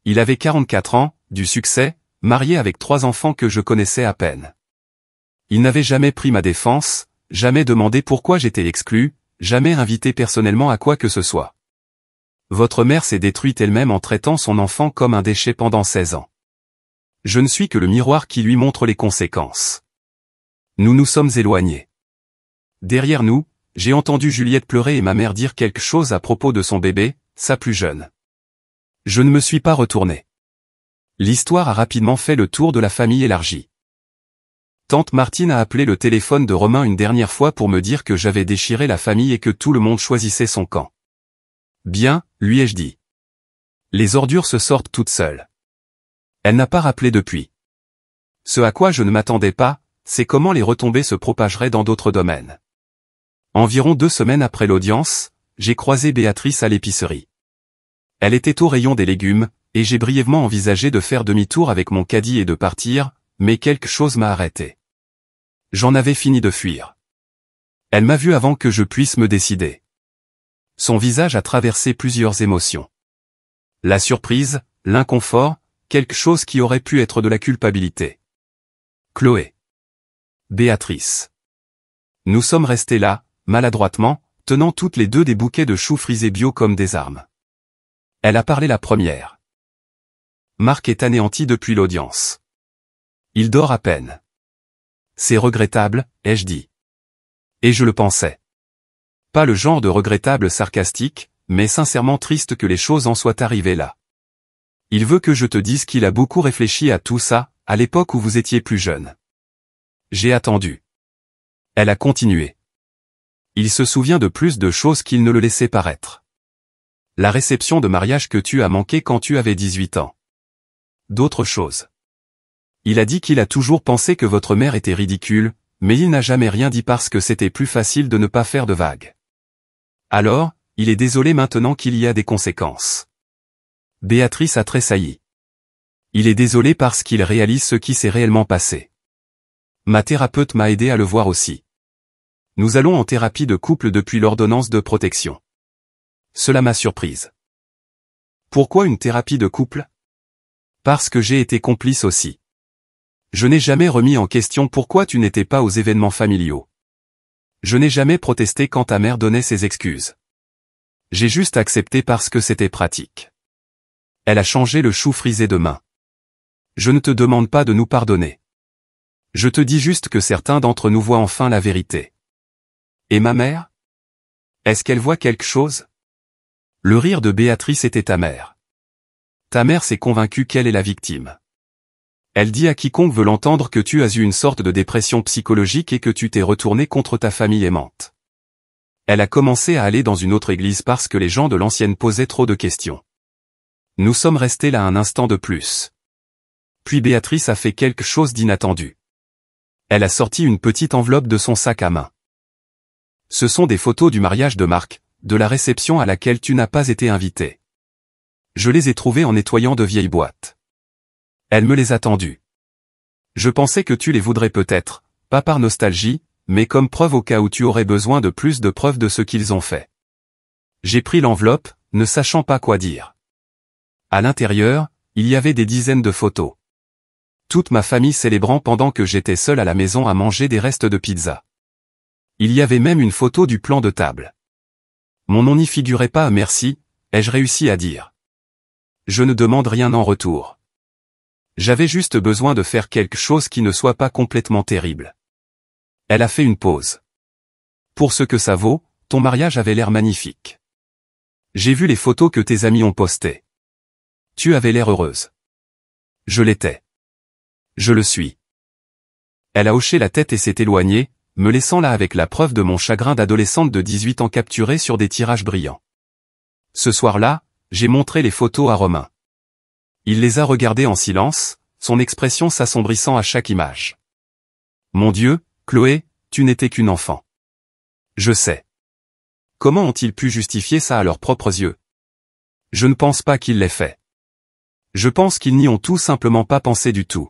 Il avait 44 ans, du succès, marié avec 3 enfants que je connaissais à peine. Il n'avait jamais pris ma défense, jamais demandé pourquoi j'étais exclu, jamais invité personnellement à quoi que ce soit. Votre mère s'est détruite elle-même en traitant son enfant comme un déchet pendant 16 ans. Je ne suis que le miroir qui lui montre les conséquences. Nous nous sommes éloignés. Derrière nous, j'ai entendu Juliette pleurer et ma mère dire quelque chose à propos de son bébé, sa plus jeune. Je ne me suis pas retourné. L'histoire a rapidement fait le tour de la famille élargie. Tante Martine a appelé le téléphone de Romain une dernière fois pour me dire que j'avais déchiré la famille et que tout le monde choisissait son camp. Bien, lui ai-je dit. Les ordures se sortent toutes seules. Elle n'a pas rappelé depuis. Ce à quoi je ne m'attendais pas, c'est comment les retombées se propageraient dans d'autres domaines. Environ 2 semaines après l'audience, j'ai croisé Béatrice à l'épicerie. Elle était au rayon des légumes, et j'ai brièvement envisagé de faire demi-tour avec mon caddie et de partir, mais quelque chose m'a arrêté. J'en avais fini de fuir. Elle m'a vu avant que je puisse me décider. Son visage a traversé plusieurs émotions. La surprise, l'inconfort, quelque chose qui aurait pu être de la culpabilité. Chloé. Béatrice. Nous sommes restés là, maladroitement, tenant toutes les deux des bouquets de choux frisés bio comme des armes. Elle a parlé la première. Marc est anéanti depuis l'audience. Il dort à peine. C'est regrettable, ai-je dit. Et je le pensais. Pas le genre de regrettable sarcastique, mais sincèrement triste que les choses en soient arrivées là. Il veut que je te dise qu'il a beaucoup réfléchi à tout ça, à l'époque où vous étiez plus jeune. J'ai attendu. Elle a continué. Il se souvient de plus de choses qu'il ne le laissait paraître. La réception de mariage que tu as manqué quand tu avais 18 ans. D'autres choses. Il a dit qu'il a toujours pensé que votre mère était ridicule, mais il n'a jamais rien dit parce que c'était plus facile de ne pas faire de vagues. Alors, il est désolé maintenant qu'il y a des conséquences. Béatrice a tressailli. Il est désolé parce qu'il réalise ce qui s'est réellement passé. Ma thérapeute m'a aidé à le voir aussi. Nous allons en thérapie de couple depuis l'ordonnance de protection. Cela m'a surprise. Pourquoi une thérapie de couple? Parce que j'ai été complice aussi. Je n'ai jamais remis en question pourquoi tu n'étais pas aux événements familiaux. Je n'ai jamais protesté quand ta mère donnait ses excuses. J'ai juste accepté parce que c'était pratique. Elle a changé le chou frisé de main. Je ne te demande pas de nous pardonner. Je te dis juste que certains d'entre nous voient enfin la vérité. Et ma mère? Est-ce qu'elle voit quelque chose? Le rire de Béatrice était amer. Ta mère s'est convaincue qu'elle est la victime. Elle dit à quiconque veut l'entendre que tu as eu une sorte de dépression psychologique et que tu t'es retourné contre ta famille aimante. Elle a commencé à aller dans une autre église parce que les gens de l'ancienne posaient trop de questions. Nous sommes restés là un instant de plus. Puis Béatrice a fait quelque chose d'inattendu. Elle a sorti une petite enveloppe de son sac à main. Ce sont des photos du mariage de Marc, de la réception à laquelle tu n'as pas été invité. Je les ai trouvées en nettoyant de vieilles boîtes. Elle me les a tendues. Je pensais que tu les voudrais peut-être, pas par nostalgie, mais comme preuve au cas où tu aurais besoin de plus de preuves de ce qu'ils ont fait. J'ai pris l'enveloppe, ne sachant pas quoi dire. À l'intérieur, il y avait des dizaines de photos. Toute ma famille célébrant pendant que j'étais seul à la maison à manger des restes de pizza. Il y avait même une photo du plan de table. Mon nom n'y figurait pas, merci, ai-je réussi à dire. Je ne demande rien en retour. J'avais juste besoin de faire quelque chose qui ne soit pas complètement terrible. Elle a fait une pause. Pour ce que ça vaut, ton mariage avait l'air magnifique. J'ai vu les photos que tes amis ont postées. Tu avais l'air heureuse. Je l'étais. Je le suis. Elle a hoché la tête et s'est éloignée, me laissant là avec la preuve de mon chagrin d'adolescente de 18 ans capturée sur des tirages brillants. Ce soir-là, j'ai montré les photos à Romain. Il les a regardées en silence, son expression s'assombrissant à chaque image. Mon Dieu, Chloé, tu n'étais qu'une enfant. Je sais. Comment ont-ils pu justifier ça à leurs propres yeux? Je ne pense pas qu'ils l'aient fait. Je pense qu'ils n'y ont tout simplement pas pensé du tout.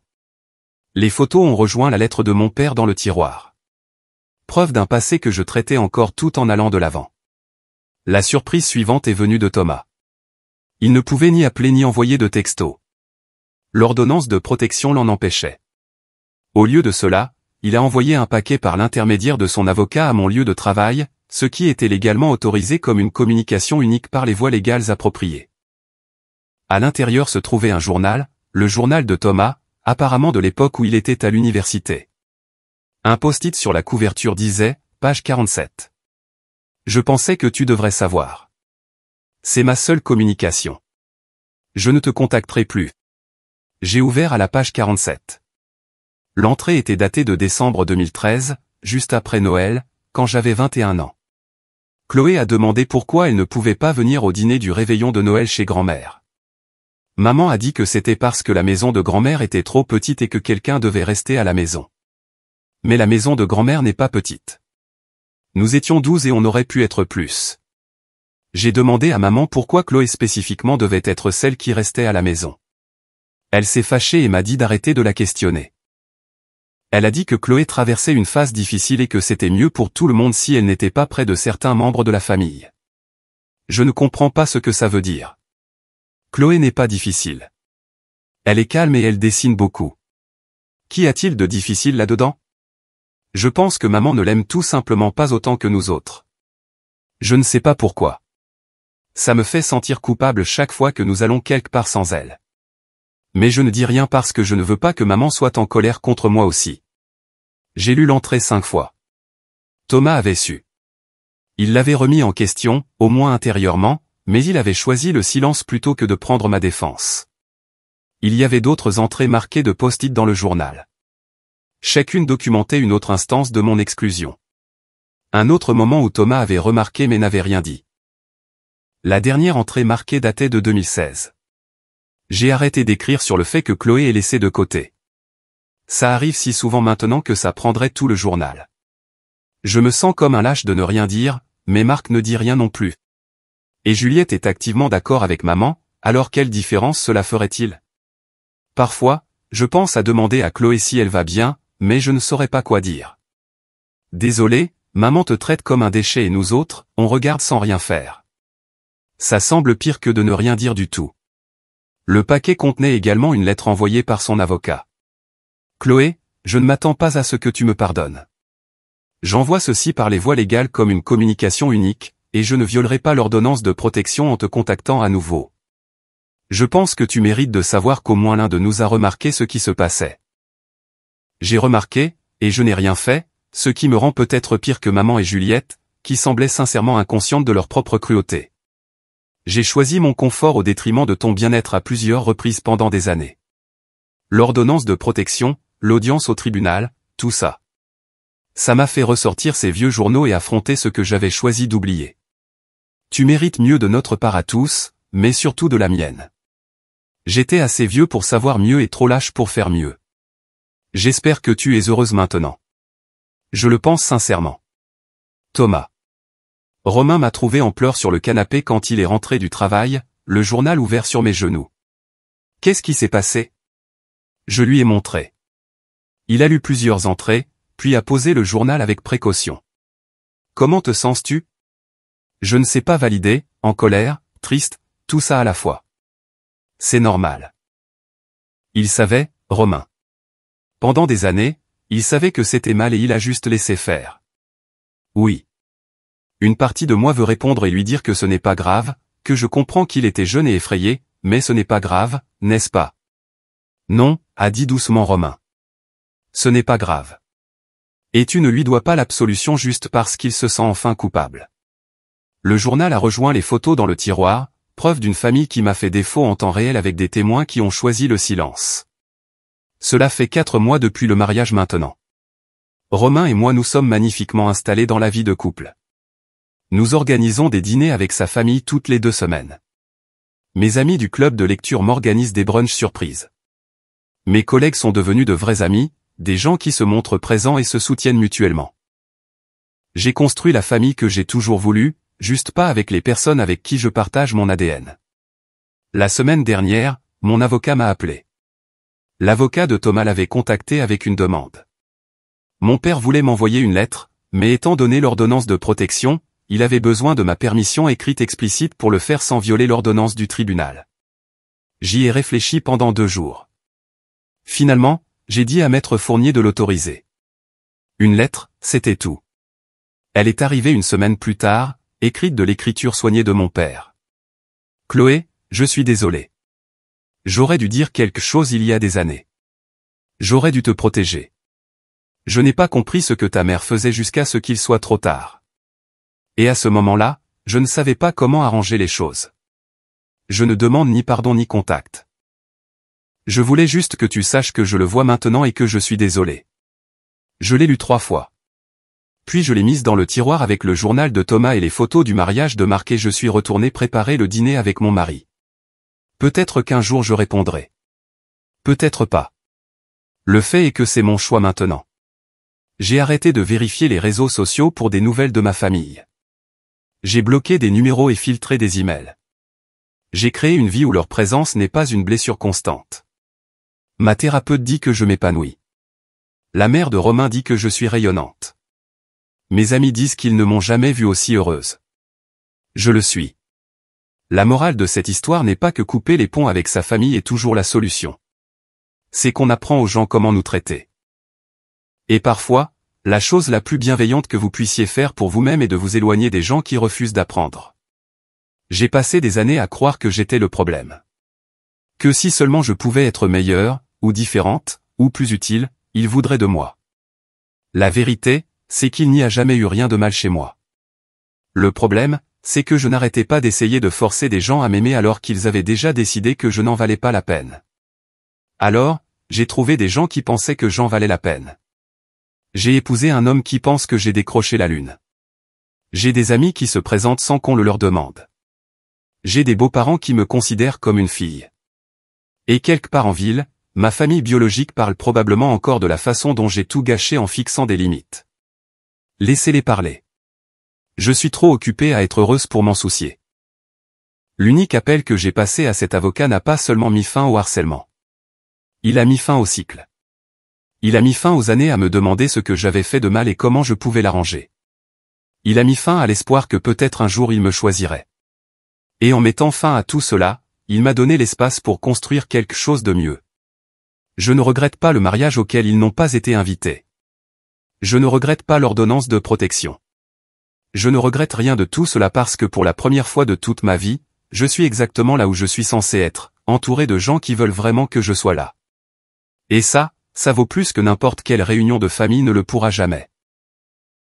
Les photos ont rejoint la lettre de mon père dans le tiroir. Preuve d'un passé que je traitais encore tout en allant de l'avant. La surprise suivante est venue de Thomas. Il ne pouvait ni appeler ni envoyer de texto. L'ordonnance de protection l'en empêchait. Au lieu de cela, il a envoyé un paquet par l'intermédiaire de son avocat à mon lieu de travail, ce qui était légalement autorisé comme une communication unique par les voies légales appropriées. À l'intérieur se trouvait un journal, le journal de Thomas, apparemment de l'époque où il était à l'université. Un post-it sur la couverture disait, page 47. Je pensais que tu devrais savoir. C'est ma seule communication. Je ne te contacterai plus. J'ai ouvert à la page 47. L'entrée était datée de décembre 2013, juste après Noël, quand j'avais 21 ans. Chloé a demandé pourquoi elle ne pouvait pas venir au dîner du réveillon de Noël chez grand-mère. Maman a dit que c'était parce que la maison de grand-mère était trop petite et que quelqu'un devait rester à la maison. Mais la maison de grand-mère n'est pas petite. Nous étions 12 et on aurait pu être plus. J'ai demandé à maman pourquoi Chloé spécifiquement devait être celle qui restait à la maison. Elle s'est fâchée et m'a dit d'arrêter de la questionner. Elle a dit que Chloé traversait une phase difficile et que c'était mieux pour tout le monde si elle n'était pas près de certains membres de la famille. Je ne comprends pas ce que ça veut dire. Chloé n'est pas difficile. Elle est calme et elle dessine beaucoup. Qu'y a-t-il de difficile là-dedans? Je pense que maman ne l'aime tout simplement pas autant que nous autres. Je ne sais pas pourquoi. Ça me fait sentir coupable chaque fois que nous allons quelque part sans elle. Mais je ne dis rien parce que je ne veux pas que maman soit en colère contre moi aussi. J'ai lu l'entrée 5 fois. Thomas avait su. Il l'avait remis en question, au moins intérieurement, mais il avait choisi le silence plutôt que de prendre ma défense. Il y avait d'autres entrées marquées de post-it dans le journal. Chacune documentait une autre instance de mon exclusion. Un autre moment où Thomas avait remarqué mais n'avait rien dit. La dernière entrée marquée datait de 2016. J'ai arrêté d'écrire sur le fait que Chloé est laissée de côté. Ça arrive si souvent maintenant que ça prendrait tout le journal. Je me sens comme un lâche de ne rien dire, mais Marc ne dit rien non plus. Et Juliette est activement d'accord avec maman, alors quelle différence cela ferait-il? Parfois, je pense à demander à Chloé si elle va bien, mais je ne saurais pas quoi dire. Désolé, maman te traite comme un déchet et nous autres, on regarde sans rien faire. Ça semble pire que de ne rien dire du tout. Le paquet contenait également une lettre envoyée par son avocat. Chloé, je ne m'attends pas à ce que tu me pardonnes. J'envoie ceci par les voies légales comme une communication unique, et je ne violerai pas l'ordonnance de protection en te contactant à nouveau. Je pense que tu mérites de savoir qu'au moins l'un de nous a remarqué ce qui se passait. J'ai remarqué, et je n'ai rien fait, ce qui me rend peut-être pire que maman et Juliette, qui semblaient sincèrement inconscientes de leur propre cruauté. J'ai choisi mon confort au détriment de ton bien-être à plusieurs reprises pendant des années. L'ordonnance de protection, l'audience au tribunal, tout ça. Ça m'a fait ressortir ces vieux journaux et affronter ce que j'avais choisi d'oublier. Tu mérites mieux de notre part à tous, mais surtout de la mienne. J'étais assez vieux pour savoir mieux et trop lâche pour faire mieux. J'espère que tu es heureuse maintenant. Je le pense sincèrement. Thomas. Romain m'a trouvé en pleurs sur le canapé quand il est rentré du travail, le journal ouvert sur mes genoux. Qu'est-ce qui s'est passé? Je lui ai montré. Il a lu plusieurs entrées, puis a posé le journal avec précaution. Comment te sens-tu? Je ne sais pas valider, en colère, triste, tout ça à la fois. C'est normal. Il savait, Romain. Pendant des années, il savait que c'était mal et il a juste laissé faire. Oui. Une partie de moi veut répondre et lui dire que ce n'est pas grave, que je comprends qu'il était jeune et effrayé, mais ce n'est pas grave, n'est-ce pas? Non, a dit doucement Romain. Ce n'est pas grave. Et tu ne lui dois pas l'absolution juste parce qu'il se sent enfin coupable. Le journal a rejoint les photos dans le tiroir, preuve d'une famille qui m'a fait défaut en temps réel avec des témoins qui ont choisi le silence. Cela fait 4 mois depuis le mariage maintenant. Romain et moi nous sommes magnifiquement installés dans la vie de couple. Nous organisons des dîners avec sa famille toutes les 2 semaines. Mes amis du club de lecture m'organisent des brunchs surprises. Mes collègues sont devenus de vrais amis, des gens qui se montrent présents et se soutiennent mutuellement. J'ai construit la famille que j'ai toujours voulu, juste pas avec les personnes avec qui je partage mon ADN. La semaine dernière, mon avocat m'a appelé. L'avocat de Thomas l'avait contacté avec une demande. Mon père voulait m'envoyer une lettre, mais étant donné l'ordonnance de protection, il avait besoin de ma permission écrite explicite pour le faire sans violer l'ordonnance du tribunal. J'y ai réfléchi pendant 2 jours. Finalement, j'ai dit à Maître Fournier de l'autoriser. Une lettre, c'était tout. Elle est arrivée une semaine plus tard, écrite de l'écriture soignée de mon père. Chloé, je suis désolé. J'aurais dû dire quelque chose il y a des années. J'aurais dû te protéger. Je n'ai pas compris ce que ta mère faisait jusqu'à ce qu'il soit trop tard. Et à ce moment-là, je ne savais pas comment arranger les choses. Je ne demande ni pardon ni contact. Je voulais juste que tu saches que je le vois maintenant et que je suis désolé. Je l'ai lu 3 fois. Puis je l'ai mise dans le tiroir avec le journal de Thomas et les photos du mariage de Marc et je suis retourné préparer le dîner avec mon mari. Peut-être qu'un jour je répondrai. Peut-être pas. Le fait est que c'est mon choix maintenant. J'ai arrêté de vérifier les réseaux sociaux pour des nouvelles de ma famille. J'ai bloqué des numéros et filtré des emails. J'ai créé une vie où leur présence n'est pas une blessure constante. Ma thérapeute dit que je m'épanouis. La mère de Romain dit que je suis rayonnante. Mes amis disent qu'ils ne m'ont jamais vue aussi heureuse. Je le suis. La morale de cette histoire n'est pas que couper les ponts avec sa famille est toujours la solution. C'est qu'on apprend aux gens comment nous traiter. Et parfois, la chose la plus bienveillante que vous puissiez faire pour vous-même est de vous éloigner des gens qui refusent d'apprendre. J'ai passé des années à croire que j'étais le problème. Que si seulement je pouvais être meilleure, ou différente, ou plus utile, ils voudraient de moi. La vérité, c'est qu'il n'y a jamais eu rien de mal chez moi. Le problème, c'est que je n'arrêtais pas d'essayer de forcer des gens à m'aimer alors qu'ils avaient déjà décidé que je n'en valais pas la peine. Alors, j'ai trouvé des gens qui pensaient que j'en valais la peine. J'ai épousé un homme qui pense que j'ai décroché la lune. J'ai des amis qui se présentent sans qu'on le leur demande. J'ai des beaux-parents qui me considèrent comme une fille. Et quelque part en ville, ma famille biologique parle probablement encore de la façon dont j'ai tout gâché en fixant des limites. Laissez-les parler. Je suis trop occupé à être heureuse pour m'en soucier. L'unique appel que j'ai passé à cet avocat n'a pas seulement mis fin au harcèlement. Il a mis fin au cycle. Il a mis fin aux années à me demander ce que j'avais fait de mal et comment je pouvais l'arranger. Il a mis fin à l'espoir que peut-être un jour il me choisirait. Et en mettant fin à tout cela, il m'a donné l'espace pour construire quelque chose de mieux. Je ne regrette pas le mariage auquel ils n'ont pas été invités. Je ne regrette pas l'ordonnance de protection. Je ne regrette rien de tout cela parce que pour la première fois de toute ma vie, je suis exactement là où je suis censé être, entouré de gens qui veulent vraiment que je sois là. Et ça vaut plus que n'importe quelle réunion de famille ne le pourra jamais.